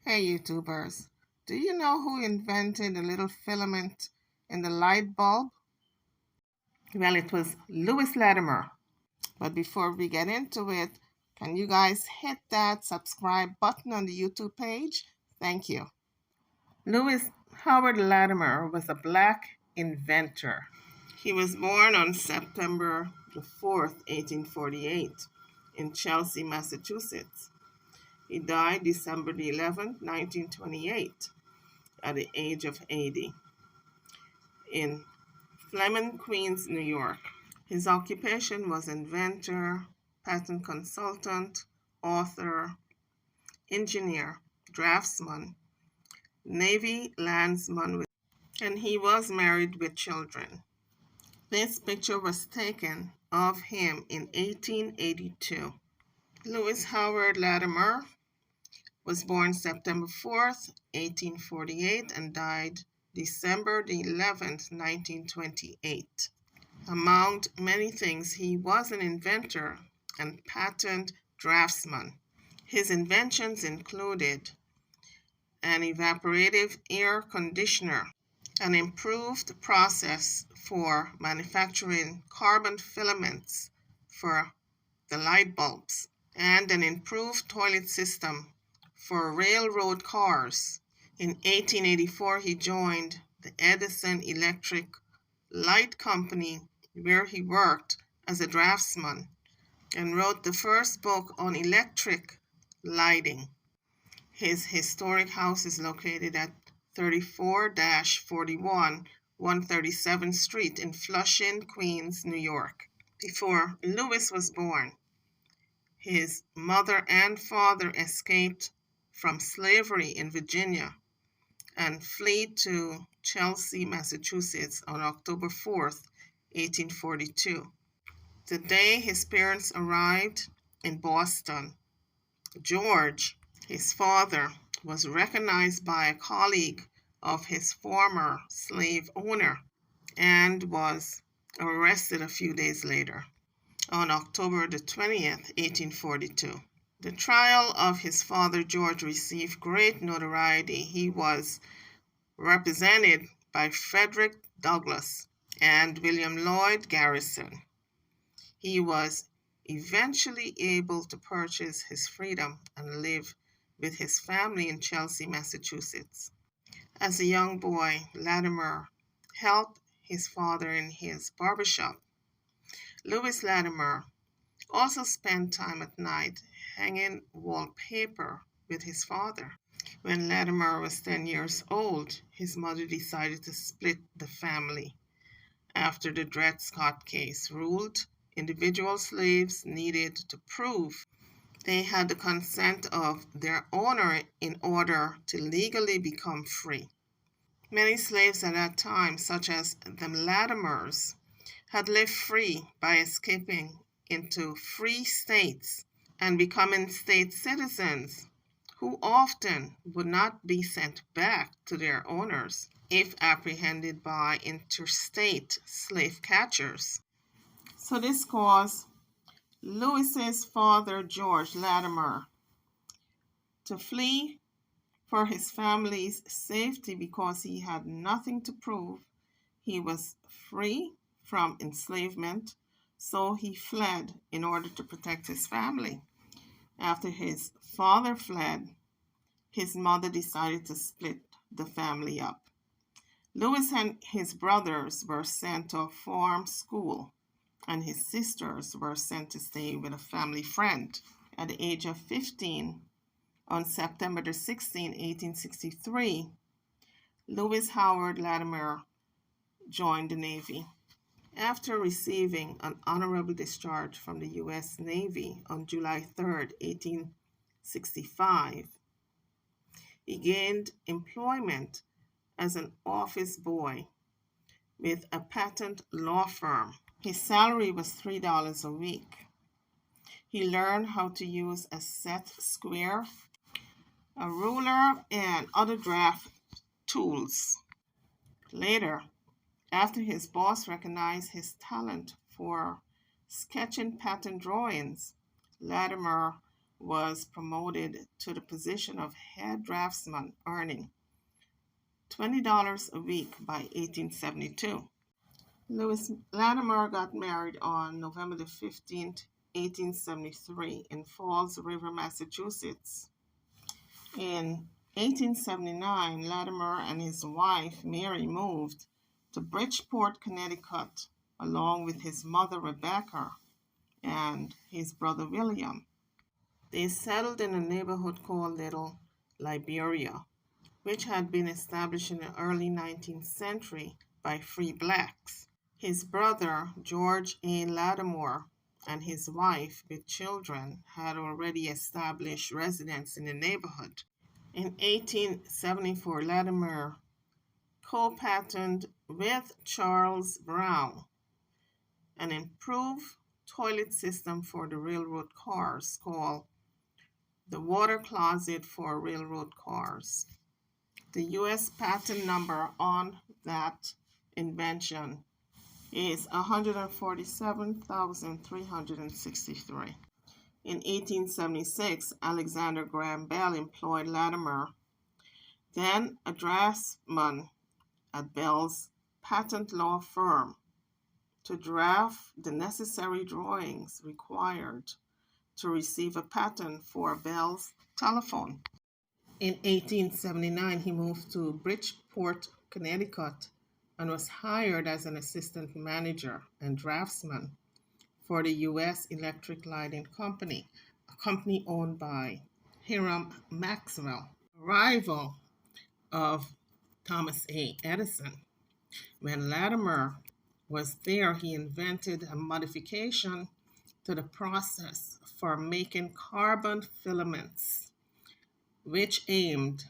Hey YouTubers, do you know who invented the little filament in the light bulb? Well, it was Louis Latimer. But before we get into it, can you guys hit that subscribe button on the YouTube page? Thank you. Louis Howard Latimer was a black inventor. He was born on September the 4th, 1848 in Chelsea, Massachusetts. He died December the 11th, 1928 at the age of 80 in Fleming, Queens, New York. His occupation was inventor, patent consultant, author, engineer, draftsman, Navy landsman, and he was married with children. This picture was taken of him in 1882. Louis Howard Latimer was born September 4th, 1848 and died December the 11th, 1928. Among many things, he was an inventor and patent draftsman. His inventions included an evaporative air conditioner, an improved process for manufacturing carbon filaments for the light bulbs, and an improved toilet system for railroad cars. In 1884, he joined the Edison Electric Light Company, where he worked as a draftsman and wrote the first book on electric lighting. His historic house is located at 34-41 137th Street in Flushing, Queens, New York. Before Louis was born, his mother and father escaped from slavery in Virginia and fled to Chelsea, Massachusetts on October 4th, 1842. The day his parents arrived in Boston, George, his father, was recognized by a colleague of his former slave owner and was arrested a few days later on October the 20th, 1842. The trial of his father George received great notoriety. He was represented by Frederick Douglass and William Lloyd Garrison. He was eventually able to purchase his freedom and live with his family in Chelsea, Massachusetts. As a young boy, Latimer helped his father in his barbershop. Louis Latimer also spent time at night hanging wallpaper with his father. When Latimer was 10 years old, his mother decided to split the family. After the Dred Scott case ruled, individual slaves needed to prove they had the consent of their owner in order to legally become free. Many slaves at that time, such as the Latimers, had lived free by escaping into free states and becoming state citizens who often would not be sent back to their owners if apprehended by interstate slave catchers. So this caused Louis's father, George Latimer, to flee for his family's safety because he had nothing to prove. He was free from enslavement, so he fled in order to protect his family. After his father fled, his mother decided to split the family up. Louis and his brothers were sent to a farm school, and his sisters were sent to stay with a family friend. At the age of 15, on September the 16th, 1863, Louis Howard Latimer joined the Navy. After receiving an honorable discharge from the U.S. Navy on July 3rd, 1865, he gained employment as an office boy with a patent law firm. His salary was $3 a week. He learned how to use a set square, a ruler, and other draft tools. Later, after his boss recognized his talent for sketching patent drawings, Latimer was promoted to the position of head draftsman, earning $20 a week by 1872. Louis Latimer got married on November the 15th, 1873 in Falls River, Massachusetts. In 1879, Latimer and his wife, Mary, moved to Bridgeport, Connecticut, along with his mother, Rebecca, and his brother, William. They settled in a neighborhood called Little Liberia, which had been established in the early 19th century by free blacks. His brother, George A. Latimer, and his wife with children had already established residence in the neighborhood. In 1874, Latimer co-patented with Charles Brown an improved toilet system for the railroad cars called the water closet for railroad cars. The U.S. patent number on that invention is 147,363. In 1876, Alexander Graham Bell employed Latimer, then a draftsman at Bell's patent law firm, to draft the necessary drawings required to receive a patent for Bell's telephone. In 1879, he moved to Bridgeport, Connecticut, and was hired as an assistant manager and draftsman for the U.S. Electric Lighting Company, a company owned by Hiram Maxwell, a rival of Thomas A. Edison. When Latimer was there, he invented a modification to the process for making carbon filaments, which aimed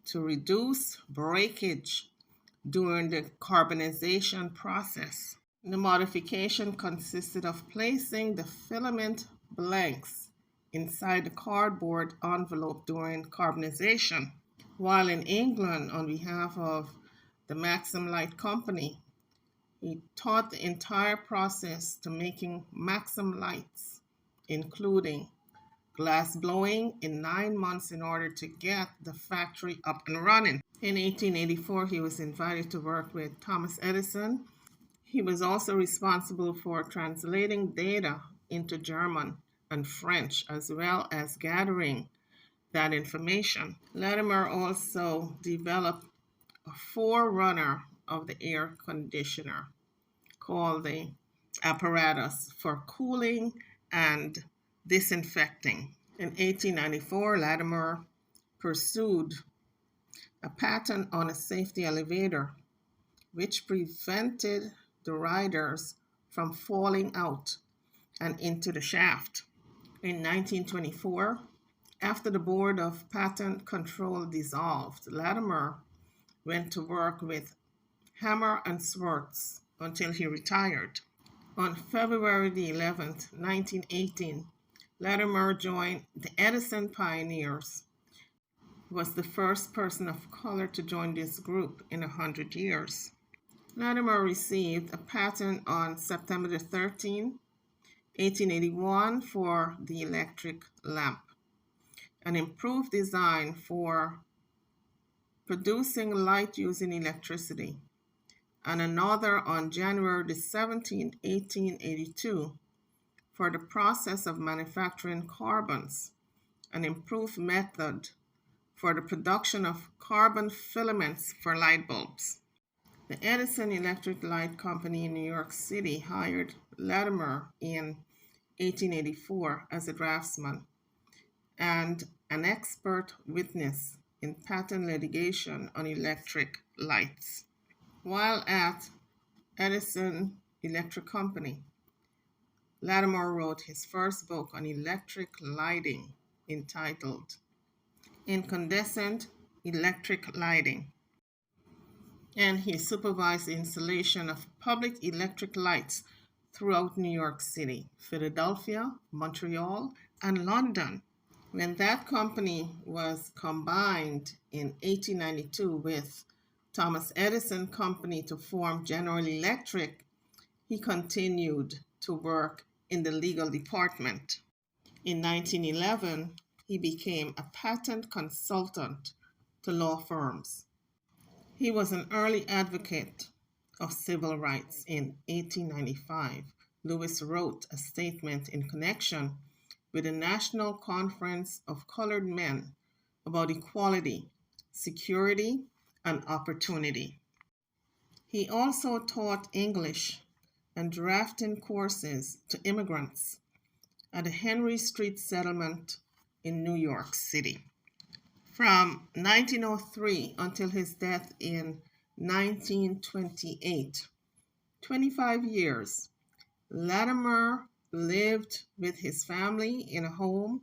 to reduce breakage during the carbonization process. The modification consisted of placing the filament blanks inside the cardboard envelope during carbonization. While in England, on behalf of the Maxim Light Company, he taught the entire process to making Maxim lights, including glass blowing, in 9 months in order to get the factory up and running. In 1884, he was invited to work with Thomas Edison. He was also responsible for translating data into German and French, as well as gathering that information. Latimer also developed a forerunner of the air conditioner called the apparatus for cooling and disinfecting. In 1894, Latimer pursued a patent on a safety elevator, which prevented the riders from falling out and into the shaft. In 1924, after the Board of Patent Control dissolved, Latimer went to work with Hammer and Swartz until he retired. On February the 11th, 1918, Latimer joined the Edison Pioneers, was the first person of color to join this group in 100 years. Latimer received a patent on September the 13th, 1881 for the electric lamp, an improved design for producing light using electricity, and another on January the 17th, 1882 for the process of manufacturing carbons, an improved method for the production of carbon filaments for light bulbs. The Edison Electric Light Company in New York City hired Latimer in 1884 as a draftsman and an expert witness in patent litigation on electric lights. While at Edison Electric Company, Latimer wrote his first book on electric lighting entitled Incandescent Electric Lighting, and he supervised the installation of public electric lights throughout New York City, Philadelphia, Montreal, and London. When that company was combined in 1892 with Thomas Edison Company to form General Electric, he continued to work in the legal department. In 1911, he became a patent consultant to law firms. He was an early advocate of civil rights. In 1895, Lewis wrote a statement in connection with the National Conference of Colored Men about equality, security, and opportunity. He also taught English and drafting courses to immigrants at the Henry Street Settlement in New York City. From 1903 until his death in 1928, 25 years, Latimer lived with his family in a home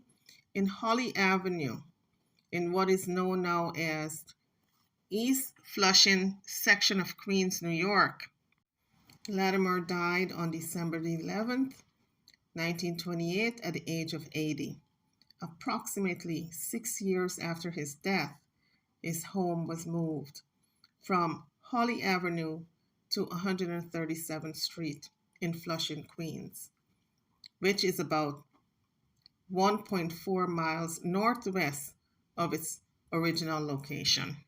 in Holly Avenue in what is known now as East Flushing section of Queens, New York. Latimer died on December 11th, 1928, at the age of 80. Approximately 6 years after his death, his home was moved from Holly Avenue to 137th Street in Flushing, Queens, which is about 1.4 miles northwest of its original location.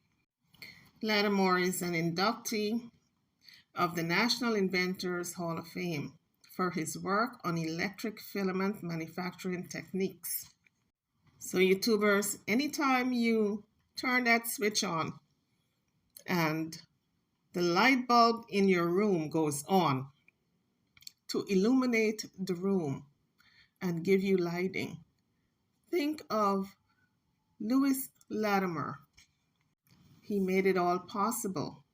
Latimer is an inductee of the National Inventors Hall of Fame for his work on electric filament manufacturing techniques. So YouTubers, anytime you turn that switch on and the light bulb in your room goes on to illuminate the room and give you lighting, think of Lewis Latimer. He made it all possible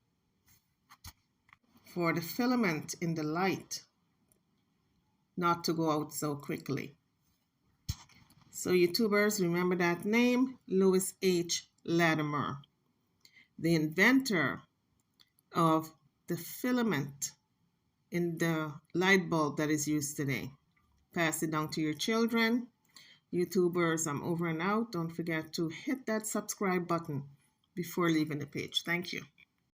for the filament in the light not to go out so quickly. So YouTubers, remember that name, Lewis H. Latimer, the inventor of the filament in the light bulb that is used today. Pass it down to your children. YouTubers, I'm over and out. Don't forget to hit that subscribe button before leaving the page. Thank you.